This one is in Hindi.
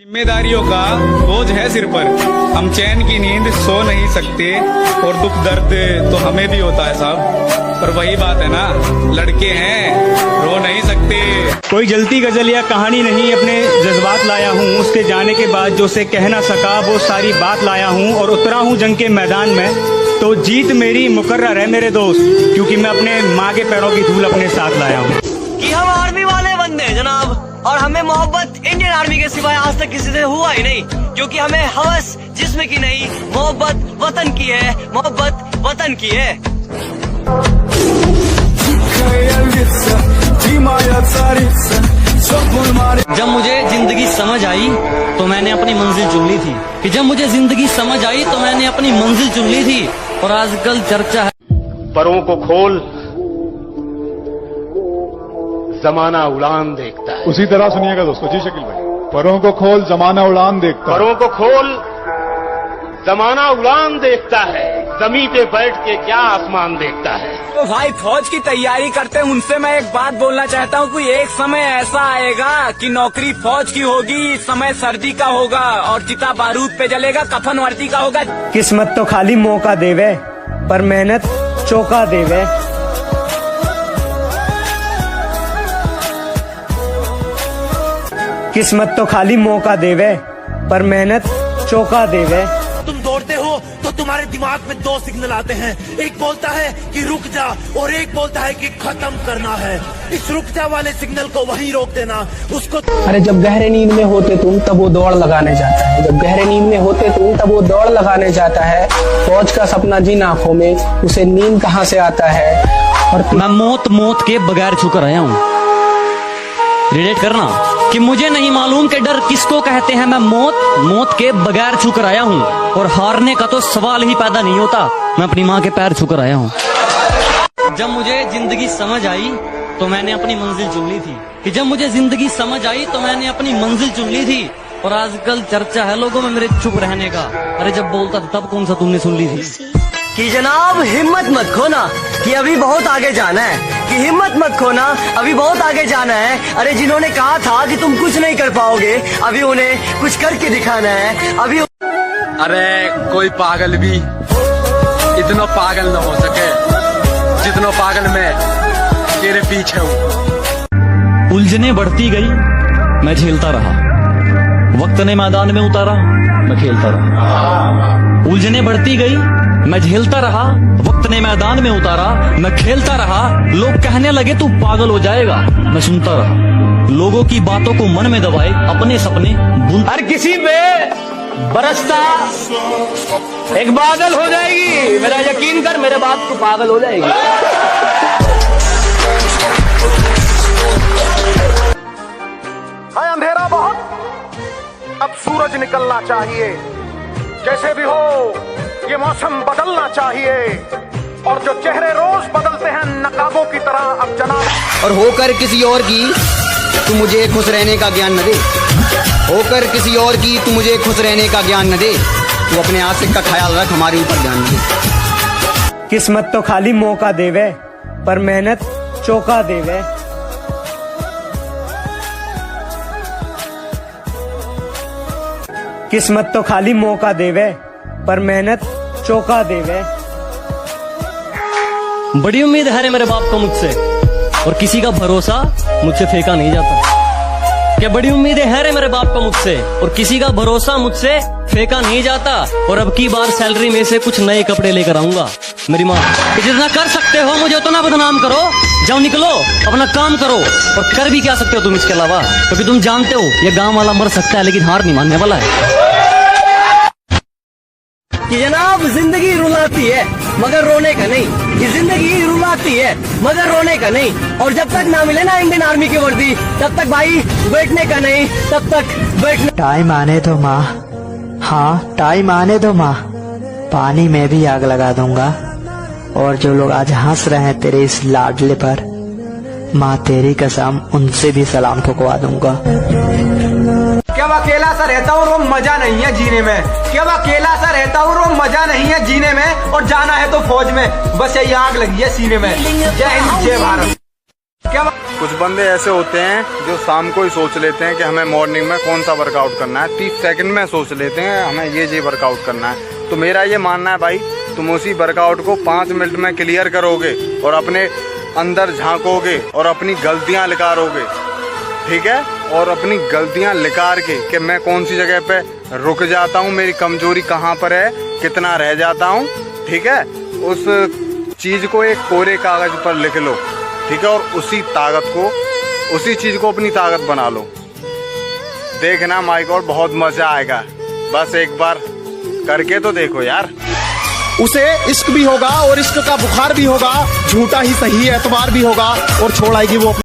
जिम्मेदारियों का बोझ है सिर पर, हम चैन की नींद सो नहीं सकते और दुख दर्द तो हमें भी होता है साहब। पर वही बात है ना, लड़के हैं रो नहीं सकते। कोई जलती गजल या कहानी नहीं, अपने जज्बात लाया हूँ। उसके जाने के बाद जो से कह ना सका वो सारी बात लाया हूँ। और उतरा हूँ जंग के मैदान में तो जीत मेरी मुकर्रर है मेरे दोस्त, क्योंकि मैं अपने माँ के पैरों की धूल अपने साथ लाया हूँ। कि हम आर्मी वाले बंदे हैं जनाब, और हमें मोहब्बत इंडियन आर्मी के सिवाय आज तक किसी से हुआ ही नहीं, क्योंकि हमें हवस जिस्म की नहीं, मोहब्बत वतन की है, मोहब्बत वतन की है। जब मुझे जिंदगी समझ आई तो मैंने अपनी मंजिल चुन ली थी, कि जब मुझे जिंदगी समझ आई तो मैंने अपनी मंजिल चुन ली थी। और आजकल चर्चा है परों को खोल, जमाना उड़ान देखता है। उसी तरह सुनिएगा दोस्तों। जी शकील भाई, परों को खोल जमाना उड़ान देखता है। परों को खोल, जमाना उड़ान देखता है, जमीन पे बैठ के क्या आसमान देखता है। तो भाई फौज की तैयारी करते हैं, उनसे मैं एक बात बोलना चाहता हूँ कि एक समय ऐसा आएगा कि नौकरी फौज की होगी, समय सर्दी का होगा और चिता बारूद पे जलेगा, कफन वर्दी का होगा। किस्मत तो खाली मौका देवे पर मेहनत चौका देवे। किस्मत तो खाली मौका देवे पर मेहनत चौका देवे। तुम दौड़ते हो तो तुम्हारे दिमाग में दो सिग्नल आते हैं, एक बोलता है कि रुक जा और एक बोलता है कि खत्म करना है। इस रुक जा वाले सिग्नल को वहीं रोक देना, उसको। अरे जब गहरे नींद में होते तुम तब वो दौड़ लगाने जाता है, जब गहरे नींद में होते तुम तब वो दौड़ लगाने जाता है। फौज का सपना जिन आंखों में, उसे नींद कहाँ से आता है। और मैं मौत के बगैर छूकर आया हूँ। रिलेट करना कि मुझे नहीं मालूम कि डर किसको कहते हैं। मैं मौत के बगैर छूकर आया हूँ, और हारने का तो सवाल ही पैदा नहीं होता। मैं अपनी माँ के पैर छूकर आया हूँ। जब मुझे जिंदगी समझ आई तो मैंने अपनी मंजिल चुन ली थी, कि जब मुझे जिंदगी समझ आई तो मैंने अपनी मंजिल चुन ली थी। और आजकल चर्चा है लोगों में मेरे चुप रहने का। अरे जब बोलता था तब कौन सा तुमने सुन ली थी। कि जनाब हिम्मत मत खोना कि अभी बहुत आगे जाना है, कि हिम्मत मत खोना अभी बहुत आगे जाना है। अरे जिन्होंने कहा था कि तुम कुछ नहीं कर पाओगे, अभी उन्हें कुछ करके दिखाना है। अभी अरे कोई पागल भी इतना पागल न हो सके जितना पागल मैं तेरे पीछे हूँ। उलझने बढ़ती गई, मैं झेलता रहा। वक्त ने मैदान में उतारा, मैं खेलता रहा। उलझने बढ़ती गई, मैं झेलता रहा। वक्त ने मैदान में उतारा, मैं खेलता रहा। लोग कहने लगे तू पागल हो जाएगा, मैं सुनता रहा। लोगों की बातों को मन में दबाए, अपने सपने हर किसी पे बरसता एक बादल हो जाएगी। मेरा यकीन कर, मेरे बात को पागल हो जाएगी। है अंधेरा बहुत, अब सूरज निकलना चाहिए। जैसे भी हो ये मौसम बदलना चाहिए, और जो चेहरे रोज बदलते हैं नकाबों की तरह, अब जनाब। और होकर किसी और की तू मुझे खुश रहने का ज्ञान न दे, होकर किसी और की तू मुझे खुश रहने का ज्ञान न दे। तू अपने आशिक का ख्याल रख, हमारे ऊपर ध्यान दे। किस्मत तो खाली मौका देवे पर मेहनत चौका देवे। किस्मत तो खाली मौका देवे पर मेहनत चौका देवे। बड़ी उम्मीद है रे मेरे बाप को मुझसे, और किसी का भरोसा मुझसे फेंका नहीं जाता। क्या बड़ी उम्मीदें है रे मेरे बाप को मुझसे, और किसी का भरोसा मुझसे फेंका नहीं जाता। और अब की बार सैलरी में से कुछ नए कपड़े लेकर आऊंगा। मेरी माँ कि जितना कर सकते हो मुझे उतना बदनाम करो, जाओ निकलो अपना काम करो। और कर भी क्या सकते हो तुम इसके अलावा, क्योंकि तुम जानते हो ये गांव वाला मर सकता है लेकिन हार नहीं मानने वाला है। कि जनाब जिंदगी रुलाती है मगर रोने का नहीं, कि जिंदगी रुलाती है मगर रोने का नहीं। और जब तक ना मिले ना इंडियन आर्मी की वर्दी, तब तक भाई बैठने का नहीं, तब तक बैठने। टाइम आने दो माँ, हाँ टाइम आने दो माँ, पानी में भी आग लगा दूंगा। और जो लोग आज हंस रहे हैं तेरे इस लाडले पर, माँ तेरी कसम उनसे भी सलाम ठुकवा दूंगा। क्या अकेला सा रहता हूँ, वो मजा नहीं है जीने में। क्या अकेला सा रहता हूँ, वो मजा नहीं है जीने में। और जाना है तो फौज में, बस यही आग लगी है सीने में। जय हिंद, जय भारत। क्या कुछ बंदे ऐसे होते हैं जो शाम को ही सोच लेते हैं कि हमें मॉर्निंग में कौन सा वर्कआउट करना है, 30 सेकंड में सोच लेते हैं हमें ये वर्कआउट करना है। तो मेरा ये मानना है भाई, तुम उसी वर्कआउट को 5 मिनट में क्लियर करोगे और अपने अंदर झांकोगे और अपनी गलतियां निकारोगे, ठीक है, और अपनी गलतियां निकार के कि मैं कौन सी जगह पे रुक जाता हूँ, मेरी कमजोरी कहाँ पर है, कितना रह जाता हूँ, ठीक है, उस चीज को एक कोरे कागज पर लिख लो, ठीक है, और उसी चीज को अपनी ताकत बना लो। देखना माय गॉड बहुत मजा आएगा, बस एक बार करके तो देखो यार। उसे इश्क भी होगा और इश्क का बुखार भी होगा, झूठा ही सही एतबार भी होगा और छोड़ आएगी वो